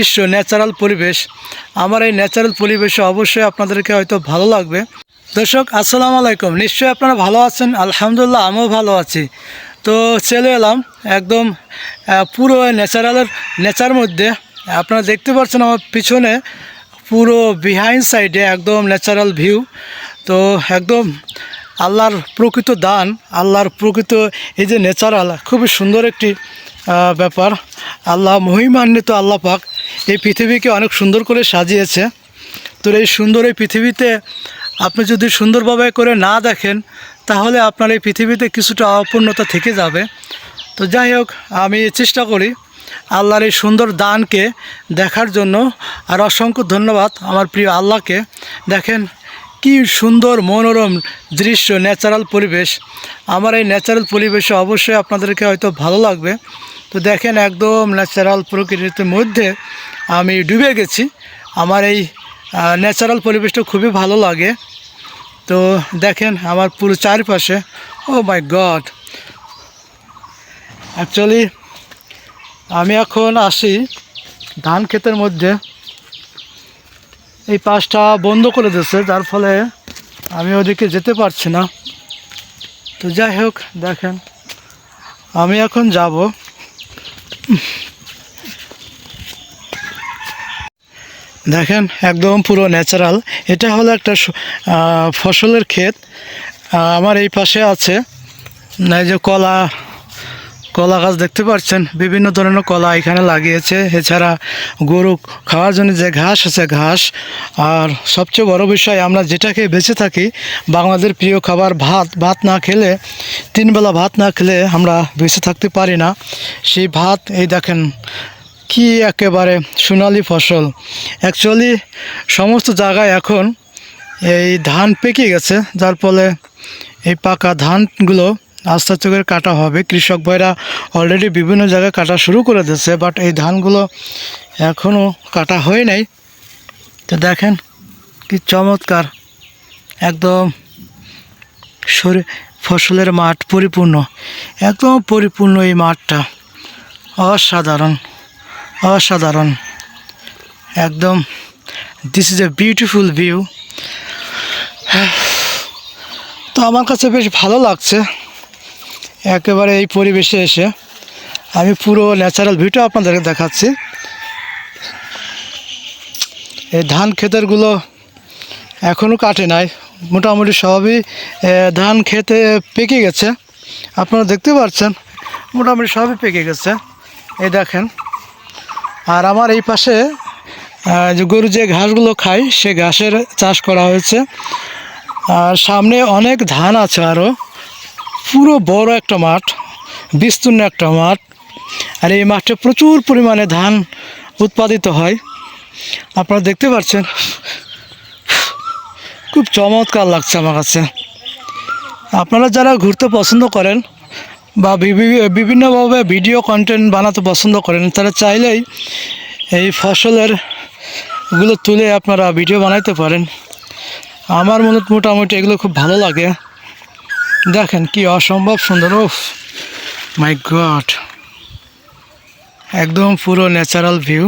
দৃশ্য, ন্যাচারাল পরিবেশ। আমার এই ন্যাচারাল পরিবেশে অবশ্যই আপনাদেরকে হয়তো ভালো লাগবে। দর্শক আসসালামু আলাইকুম, নিশ্চয়ই আপনারা ভালো আছেন। আলহামদুলিল্লাহ আমিও ভালো আছি। তো চলে এলাম একদম পুরো নেচার মধ্যে। আপনারা দেখতে পাচ্ছেন আমার পিছনে পুরো বিহাইন্ড সাইডে একদম ন্যাচারাল ভিউ। তো একদম আল্লাহর প্রকৃত দান, আল্লাহর প্রকৃত এই যে ন্যাচারাল, খুবই সুন্দর একটি ব্যাপার। আল্লাহ মহিমান্বিত আল্লাহ পাক এই পৃথিবীকে অনেক সুন্দর করে সাজিয়েছে। তো এই সুন্দর এই পৃথিবীতে আপনি যদি সুন্দরভাবে করে না দেখেন, তাহলে আপনার এই পৃথিবীতে কিছুটা অপূর্ণতা থেকে যাবে। তো যাই হোক, আমি চেষ্টা করি আল্লাহর এই সুন্দর দানকে দেখার জন্য। আর অসংখ্য ধন্যবাদ আমার প্রিয় আল্লাহকে। দেখেন কি সুন্দর মনোরম দৃশ্য, ন্যাচারাল পরিবেশ। আমার এই ন্যাচারাল পরিবেশে অবশ্যই আপনাদেরকে হয়তো ভালো লাগবে। তো দেখেন একদম ন্যাচারাল প্রকৃতির মধ্যে আমি ডুবে গেছি। আমার এই ন্যাচারাল পরিবেশটা খুবই ভালো লাগে। তো দেখেন আমার পুরো চারপাশে, ও মাই গড। অ্যাকচুয়ালি আমি এখন আসি ধান ক্ষেতের মধ্যে। এই পাশটা বন্ধ করে দিয়েছে, যার ফলে আমি ওদিকে যেতে পারছি না। তো যাই হোক, দেখেন আমি এখন যাব। দেখেন একদম পুরো ন্যাচারাল। এটা হলো একটা ফসলের ক্ষেত। আমার এই পাশে আছে এই যে কলা গাছ দেখতে পাচ্ছেন, বিভিন্ন ধরনের কলা এখানে লাগিয়েছে। এছাড়া গরু খাওয়ার জন্য যে ঘাস আছে, ঘাস। আর সবচেয়ে বড় বিষয়, আমরা যেটাকে বেঁচে থাকি, বাংলাদেশের প্রিয় খাবার ভাত। ভাত না খেলে, 3 বেলা ভাত না খেলে আমরা বেঁচে থাকতে পারি না। সেই ভাত, এই দেখেন কি একেবারে সোনালি ফসল। অ্যাকচুয়ালি সমস্ত জায়গায় এখন এই ধান পেকে গেছে, যার ফলে এই পাকা ধানগুলো আস্তে আস্তে করে কাটা হবে। কৃষক ভাইরা অলরেডি বিভিন্ন জায়গায় কাটা শুরু করে দিয়েছে, বাট এই ধানগুলো এখনও কাটা হয় নাই। তো দেখেন কি চমৎকার, একদম ফসলের মাঠ পরিপূর্ণ, একদম পরিপূর্ণ এই মাঠটা। অসাধারণ অসাধারণ, একদম this is a beautiful view. তো আমার কাছে বেশ ভালো লাগছে একেবারে এই পরিবেশে এসে। আমি পুরো ন্যাচারাল ভিউটা আপনাদেরকে দেখাচ্ছি। এই ধান ক্ষেতেরগুলো এখনও কাটে নাই, মোটামুটি সবই ধান খেতে পেকে গেছে। আপনারা দেখতে পাচ্ছেন মোটামুটি সবই পেকে গেছে, এই দেখেন। আর আমার এই পাশে যে গরু যে ঘাসগুলো খায়, সে ঘাসের চাষ করা হয়েছে। আর সামনে অনেক ধান আছে আরও, পুরো বড় একটা মাঠ, বিস্তীর্ণ একটা মাঠ। আর এই মাঠে প্রচুর পরিমাণে ধান উৎপাদিত হয়, আপনারা দেখতে পাচ্ছেন। খুব চমৎকার লাগছে আমার কাছে। আপনারা যারা ঘুরতে পছন্দ করেন বা বিভিন্নভাবে ভিডিও কন্টেন্ট বানাতে পছন্দ করেন, তারা চাইলেই এই ফসলেরগুলো তুলে আপনারা ভিডিও বানাইতে পারেন। আমার মোটামুটি এগুলো খুব ভালো লাগে। দেখেন কি অসম্ভব সুন্দর, ওফ মাই গড, একদম পুরো ন্যাচারাল ভিউ।